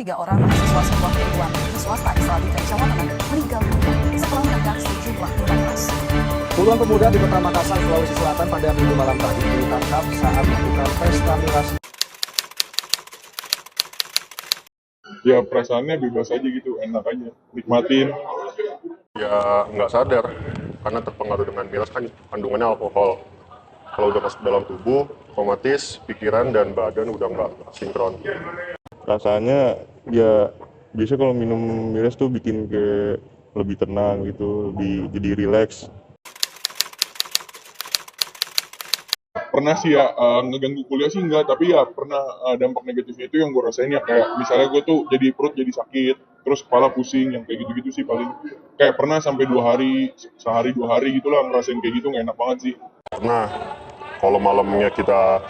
3 orang mahasiswa sebuah perguruan tinggi swasta di Salatiga, Jawa Tengah meninggal dunia setelah meledak sejumlah minuman keras. Puluhan pemuda di Kota Makassar, Sulawesi Selatan pada Minggu malam tadi ditangkap saat melakukan pesta miras. Ya perasaannya bebas aja gitu, enak aja, nikmatin. Ya nggak sadar, karena terpengaruh dengan miras kan kandungannya alkohol. Kalau udah masuk dalam tubuh, otomatis pikiran dan badan udah nggak sinkron. Rasanya ya biasa kalau minum miras tuh bikin kayak lebih tenang gitu, lebih jadi rileks. Pernah sih ya, ngeganggu kuliah sih enggak, tapi ya pernah dampak negatifnya itu yang gue rasain ya kayak misalnya gue tuh jadi perut jadi sakit, terus kepala pusing, yang kayak gitu-gitu sih paling. Kayak pernah sampai 2 hari, sehari 2 hari gitu lah ngerasain kayak gitu, nggak enak banget sih. Karena kalau malamnya kita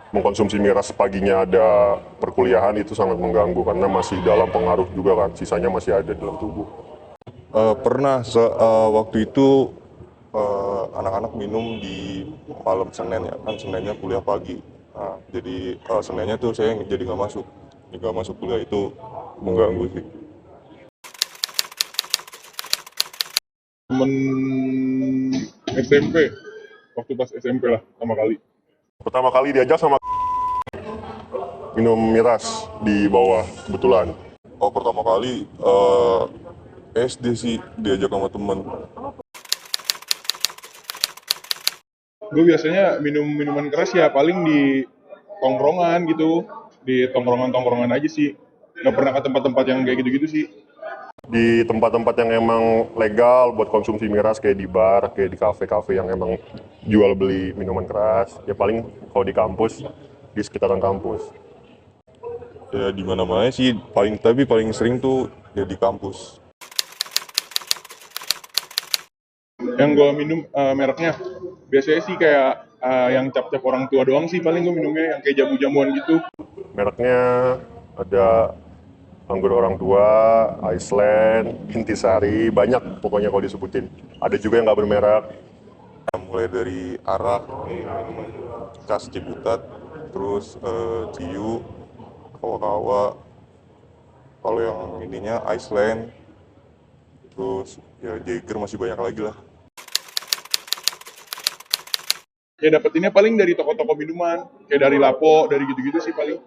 mengkonsumsi miras, paginya ada perkuliahan, itu sangat mengganggu karena masih dalam pengaruh juga kan, sisanya masih ada dalam tubuh. Waktu itu anak-anak minum di malam Senin ya, kan Seninnya kuliah pagi. Nah, jadi Seninnya tuh saya jadi nggak masuk kuliah, itu mengganggu sih. Temen SMP, waktu pas SMP lah pertama kali. Pertama kali diajak sama minum miras di bawah kebetulan. Oh, pertama kali SD sih diajak sama temen. Gue biasanya minum minuman keras ya paling di tongkrongan gitu, di tongkrongan aja sih. Nggak pernah ke tempat-tempat yang kayak gitu-gitu sih. Di tempat-tempat yang emang legal buat konsumsi miras, kayak di bar, kayak di kafe-kafe yang emang jual beli minuman keras. Ya paling kalau di kampus, di sekitaran kampus. Ya di mana-mana sih, tapi paling sering tuh ya di kampus. Yang gue minum mereknya biasanya sih kayak yang cap-cap orang tua doang sih paling gue minumnya, yang kayak jamu-jamuan gitu. Mereknya ada anggur orang tua, Iceland, Intisari, banyak pokoknya kalau disebutin. Ada juga yang nggak bermerek. Mulai dari arak, cas ciputat, terus ciu, kawa-kawa. Kalau yang ininya Iceland, terus ya Jager, masih banyak lagi lah. Ya dapetinnya paling dari toko-toko minuman, kayak dari Lapo, dari gitu-gitu sih paling.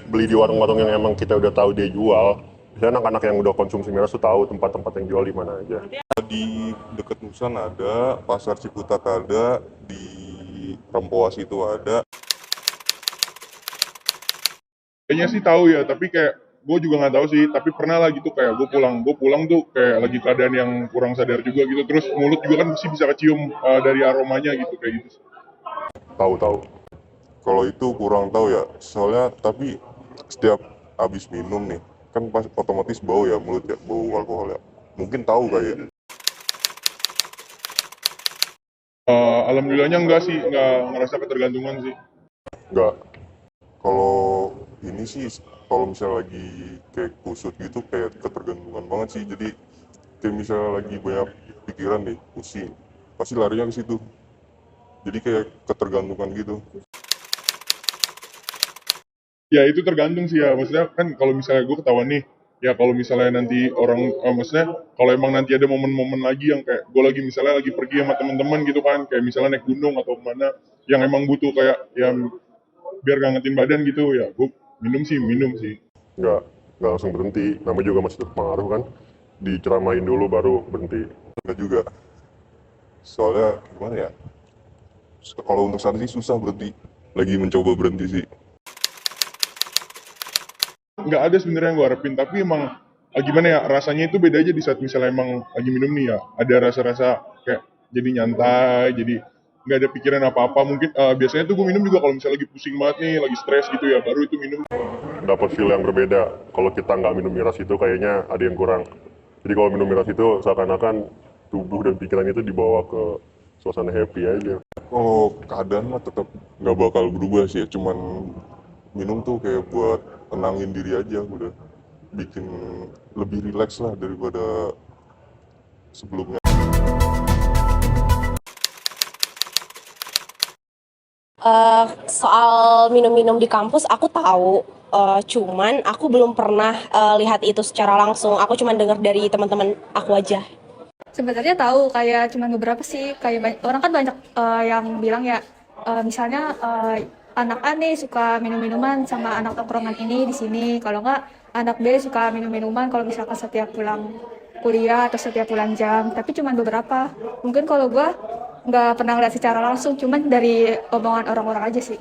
Beli di warung-warung yang emang kita udah tahu dia jual. Biasanya anak-anak yang udah konsumsi miras tuh tahu tempat-tempat yang jual di mana aja. Di dekat Nusan ada, Pasar Ciputat ada, di Rempoas itu ada. Kayaknya sih tahu ya, tapi kayak gue juga nggak tahu sih. Tapi pernah lah gitu kayak gue pulang tuh kayak lagi keadaan yang kurang sadar juga gitu. Terus mulut juga kan bisa kecium dari aromanya gitu kayak gitu. Tahu. Kalau itu kurang tahu ya, soalnya tapi setiap habis minum nih, kan pas otomatis bau ya mulut ya, bau alkohol ya. Mungkin tahu kayak. Alhamdulillahnya enggak sih, nggak ngerasa ketergantungan sih. Enggak. Kalau ini sih, kalau misalnya lagi kayak kusut gitu, kayak ketergantungan banget sih. Jadi kayak misalnya lagi banyak pikiran deh, pusing, pasti larinya ke situ. Jadi kayak ketergantungan gitu. Ya itu tergantung sih ya, maksudnya kan kalau misalnya gue ketahuan nih, ya kalau misalnya nanti orang, maksudnya kalau emang nanti ada momen-momen lagi yang kayak gue lagi misalnya lagi pergi sama teman-teman gitu kan, kayak misalnya naik gunung atau kemana, yang emang butuh kayak yang biar ngangetin badan gitu ya, gue minum sih. Enggak langsung berhenti. Namanya juga masih terpengaruh kan. Diceramain dulu baru berhenti. Enggak juga. Soalnya gimana ya? Kalau untuk saat ini susah berhenti. Lagi mencoba berhenti sih. Nggak ada sebenarnya yang gue harapin, tapi emang gimana ya, rasanya itu beda aja di saat misalnya emang lagi minum nih ya, ada rasa-rasa kayak jadi nyantai, jadi nggak ada pikiran apa-apa. Mungkin biasanya tuh gue minum juga kalau misalnya lagi pusing banget nih, lagi stres gitu ya, baru itu minum. Dapat feel yang berbeda. Kalau kita nggak minum miras itu kayaknya ada yang kurang. Jadi kalau minum miras itu seakan-akan tubuh dan pikiran itu dibawa ke suasana happy aja. Kalau keadaan mah tetap nggak bakal berubah sih ya. Cuman minum tuh kayak buat tenangin diri aja, udah bikin lebih rileks lah daripada sebelumnya. Soal minum-minum di kampus aku tahu, cuman aku belum pernah lihat itu secara langsung. Aku cuma dengar dari teman-teman aku aja. Sebenarnya tahu kayak cuman beberapa sih, kayak orang kan banyak yang bilang ya, misalnya anak A nih suka minum-minuman sama anak tongkrongan ini di sini, kalau nggak anak B suka minum-minuman kalau misalkan setiap pulang kuliah atau setiap pulang jam, tapi cuman beberapa. Mungkin kalau gua nggak pernah lihat secara langsung, cuman dari omongan orang-orang aja sih.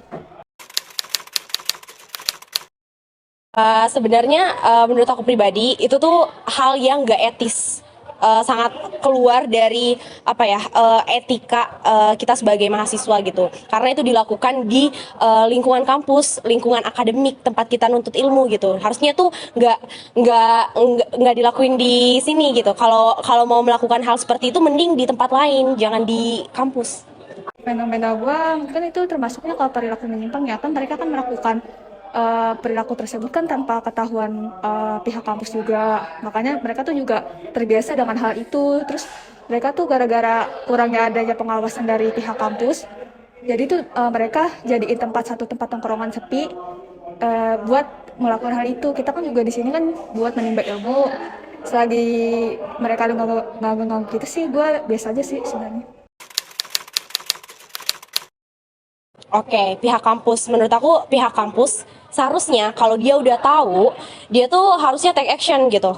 Sebenarnya menurut aku pribadi itu tuh hal yang gak etis. Sangat keluar dari apa ya, etika kita sebagai mahasiswa gitu, karena itu dilakukan di lingkungan kampus, lingkungan akademik tempat kita nuntut ilmu gitu. Harusnya tuh nggak dilakuin di sini gitu. Kalau mau melakukan hal seperti itu mending di tempat lain, jangan di kampus. Fenomena gua mungkin itu termasuknya kalau perilaku menyimpang ya, kan mereka kan melakukan perilaku tersebut kan tanpa ketahuan pihak kampus juga, makanya mereka tuh juga terbiasa dengan hal itu. Terus mereka tuh gara-gara kurangnya adanya pengawasan dari pihak kampus, jadi tuh mereka jadiin satu tempat tongkrongan sepi buat melakukan hal itu. Kita kan juga di sini kan buat menimba ilmu, selagi mereka nggak ganggu kita sih, gue biasa aja sih sebenarnya. Oke, pihak kampus. Menurut aku pihak kampus seharusnya kalau dia udah tahu, dia tuh harusnya take action gitu.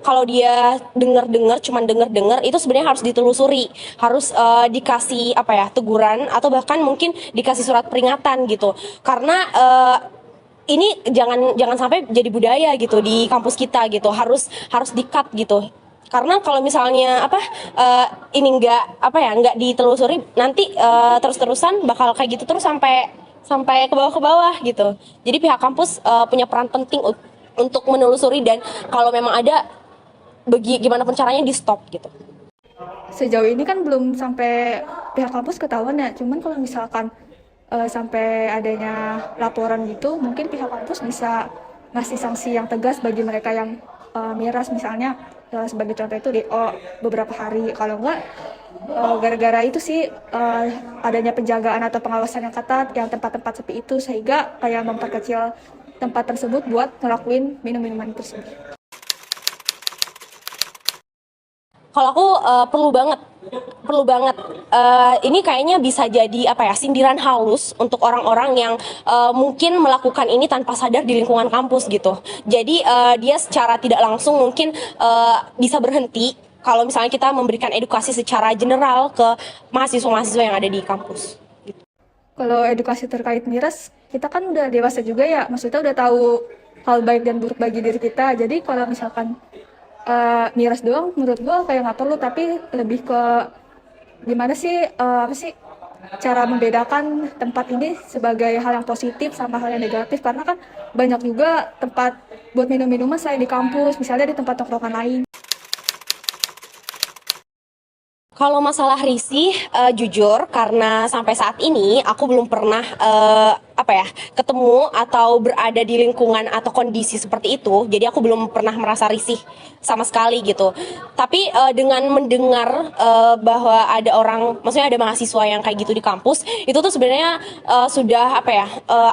Kalau dia dengar-dengar, cuman dengar-dengar, itu sebenarnya harus ditelusuri, harus dikasih apa ya, teguran atau bahkan mungkin dikasih surat peringatan gitu. Karena ini jangan sampai jadi budaya gitu di kampus kita gitu. Harus di-cut gitu. Karena kalau misalnya ini nggak ditelusuri, nanti terus-terusan bakal kayak gitu terus sampai ke bawah gitu. Jadi pihak kampus punya peran penting untuk menelusuri, dan kalau memang ada gimana pun caranya di stop gitu. Sejauh ini kan belum sampai pihak kampus ketahuan ya, cuman kalau misalkan sampai adanya laporan gitu, mungkin pihak kampus bisa ngasih sanksi yang tegas bagi mereka yang miras, misalnya sebagai contoh itu DO beberapa hari. Kalau enggak, gara-gara itu sih adanya penjagaan atau pengawasan yang ketat yang tempat-tempat sepi itu, sehingga kayak memperkecil tempat tersebut buat ngelakuin minum-minuman tersebut. Kalau aku perlu banget. Ini kayaknya bisa jadi sindiran halus untuk orang-orang yang mungkin melakukan ini tanpa sadar di lingkungan kampus gitu. Jadi dia secara tidak langsung mungkin bisa berhenti kalau misalnya kita memberikan edukasi secara general ke mahasiswa-mahasiswa yang ada di kampus. Kalau edukasi terkait miras, kita kan udah dewasa juga ya, maksudnya udah tahu hal baik dan buruk bagi diri kita. Jadi kalau misalkan miras doang, menurut gua kayak nggak perlu, tapi lebih ke gimana sih, apa sih cara membedakan tempat ini sebagai hal yang positif sama hal yang negatif. Karena kan banyak juga tempat buat minum-minuman selain di kampus, misalnya di tempat tongkrongan lain. Kalau masalah risih, jujur karena sampai saat ini aku belum pernah ketemu atau berada di lingkungan atau kondisi seperti itu. Jadi aku belum pernah merasa risih sama sekali gitu. Tapi dengan mendengar bahwa ada maksudnya ada mahasiswa yang kayak gitu di kampus, itu tuh sebenarnya sudah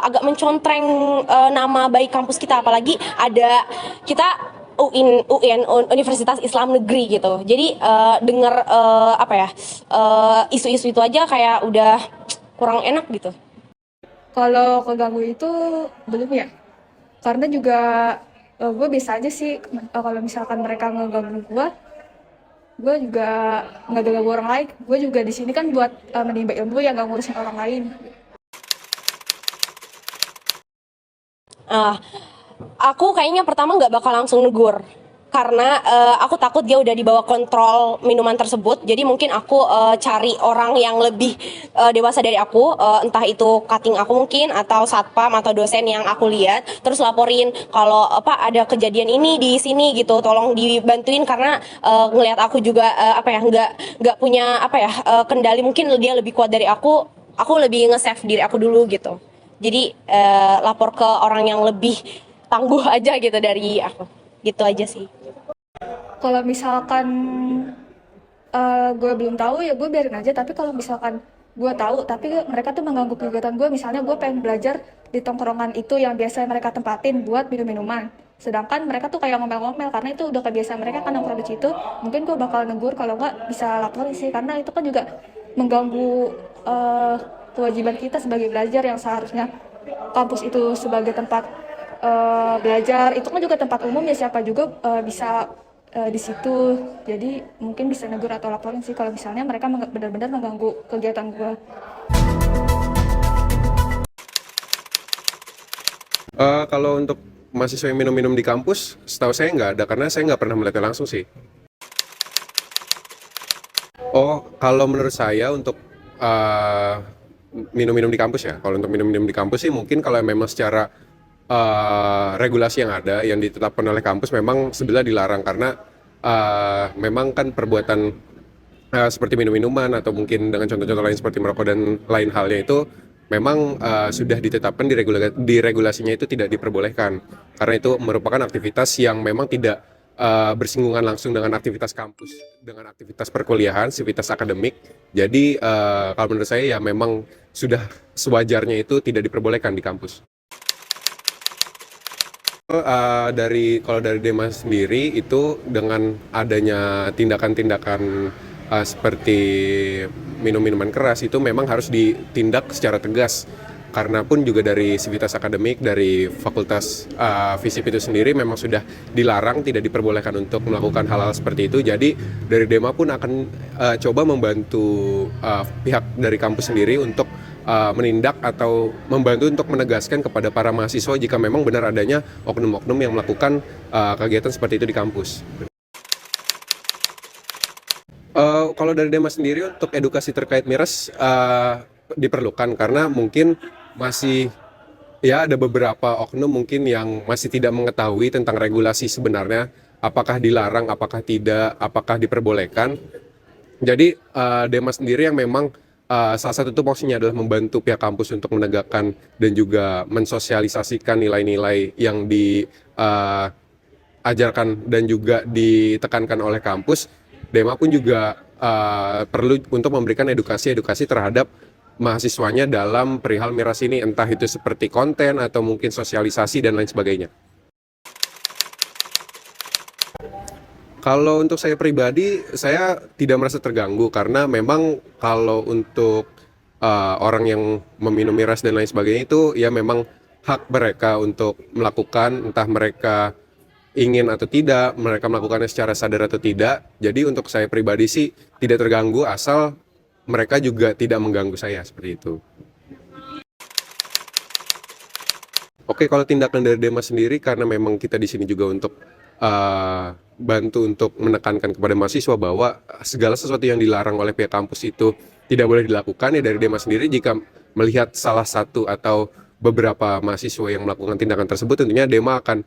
agak mencontreng nama baik kampus kita. Apalagi ada kita UIN, Universitas Islam Negeri gitu. Jadi dengar isu-isu itu aja kayak udah kurang enak gitu. Kalau keganggu itu belum ya, karena juga gue bisa aja sih kalau misalkan mereka ngeganggu gue juga nggak ganggu orang lain. Gue juga di sini kan buat menimba ilmu, ya nggak ngurusin orang lain. Aku kayaknya pertama nggak bakal langsung negur, karena aku takut dia udah dibawa kontrol minuman tersebut. Jadi mungkin aku cari orang yang lebih dewasa dari aku, entah itu cutting aku mungkin, atau satpam atau dosen yang aku lihat, terus laporin kalau ada kejadian ini di sini gitu, tolong dibantuin. Karena ngelihat aku juga nggak punya kendali, mungkin dia lebih kuat dari aku lebih nge-save diri aku dulu gitu. Jadi lapor ke orang yang lebih tangguh aja gitu dari aku, gitu aja sih. Kalau misalkan gue belum tahu ya gue biarin aja, tapi kalau misalkan gue tahu, tapi mereka tuh mengganggu kegiatan gue. Misalnya gue pengen belajar di tongkrongan itu yang biasa mereka tempatin buat minum-minuman. Sedangkan mereka tuh kayak ngomel-ngomel karena itu udah kebiasaan mereka kan nongkrong di situ. Mungkin gue bakal negur, kalau nggak bisa laporin sih, karena itu kan juga mengganggu kewajiban kita sebagai belajar yang seharusnya kampus itu sebagai tempat belajar. Itu kan juga tempat umum ya, siapa juga bisa di situ. Jadi mungkin bisa negur atau laporin sih kalau misalnya mereka benar-benar mengganggu kegiatan gue. Kalau untuk mahasiswa yang minum-minum di kampus, setahu saya nggak ada, karena saya nggak pernah melihatnya langsung sih. Oh, kalau menurut saya untuk minum-minum di kampus ya, kalau untuk minum-minum di kampus sih mungkin kalau memang secara regulasi yang ada, yang ditetapkan oleh kampus memang sebenarnya dilarang, karena memang kan perbuatan seperti minum-minuman atau mungkin dengan contoh-contoh lain seperti merokok dan lain halnya itu memang sudah ditetapkan di regulasinya itu tidak diperbolehkan, karena itu merupakan aktivitas yang memang tidak bersinggungan langsung dengan aktivitas kampus, dengan aktivitas perkuliahan, aktivitas akademik. Jadi kalau menurut saya ya memang sudah sewajarnya itu tidak diperbolehkan di kampus. Kalau dari Dema sendiri itu dengan adanya tindakan-tindakan seperti minum-minuman keras itu memang harus ditindak secara tegas, karena pun juga dari sivitas akademik, dari fakultas FISIP itu sendiri memang sudah dilarang, tidak diperbolehkan untuk melakukan hal-hal seperti itu. Jadi dari Dema pun akan coba membantu pihak dari kampus sendiri untuk menindak atau membantu untuk menegaskan kepada para mahasiswa jika memang benar adanya oknum-oknum yang melakukan kegiatan seperti itu di kampus. Kalau dari Dema sendiri untuk edukasi terkait miras diperlukan, karena mungkin masih ya ada beberapa oknum mungkin yang masih tidak mengetahui tentang regulasi sebenarnya, apakah dilarang, apakah tidak, apakah diperbolehkan. Jadi Dema sendiri yang memang salah satu tupoksinya adalah membantu pihak kampus untuk menegakkan dan juga mensosialisasikan nilai-nilai yang diajarkan dan juga ditekankan oleh kampus. Dema pun juga perlu untuk memberikan edukasi terhadap mahasiswanya dalam perihal miras ini, entah itu seperti konten atau mungkin sosialisasi dan lain sebagainya. Kalau untuk saya pribadi, saya tidak merasa terganggu, karena memang kalau untuk orang yang meminum miras dan lain sebagainya itu ya memang hak mereka untuk melakukan, entah mereka ingin atau tidak, mereka melakukannya secara sadar atau tidak. Jadi untuk saya pribadi sih tidak terganggu, asal mereka juga tidak mengganggu saya, seperti itu. Oke, kalau tindakan dari Dema sendiri, karena memang kita di sini juga untuk bantu untuk menekankan kepada mahasiswa bahwa segala sesuatu yang dilarang oleh pihak kampus itu tidak boleh dilakukan. Ya dari Dema sendiri, jika melihat salah satu atau beberapa mahasiswa yang melakukan tindakan tersebut, tentunya Dema akan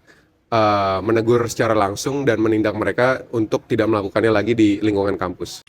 menegur secara langsung dan menindak mereka untuk tidak melakukannya lagi di lingkungan kampus.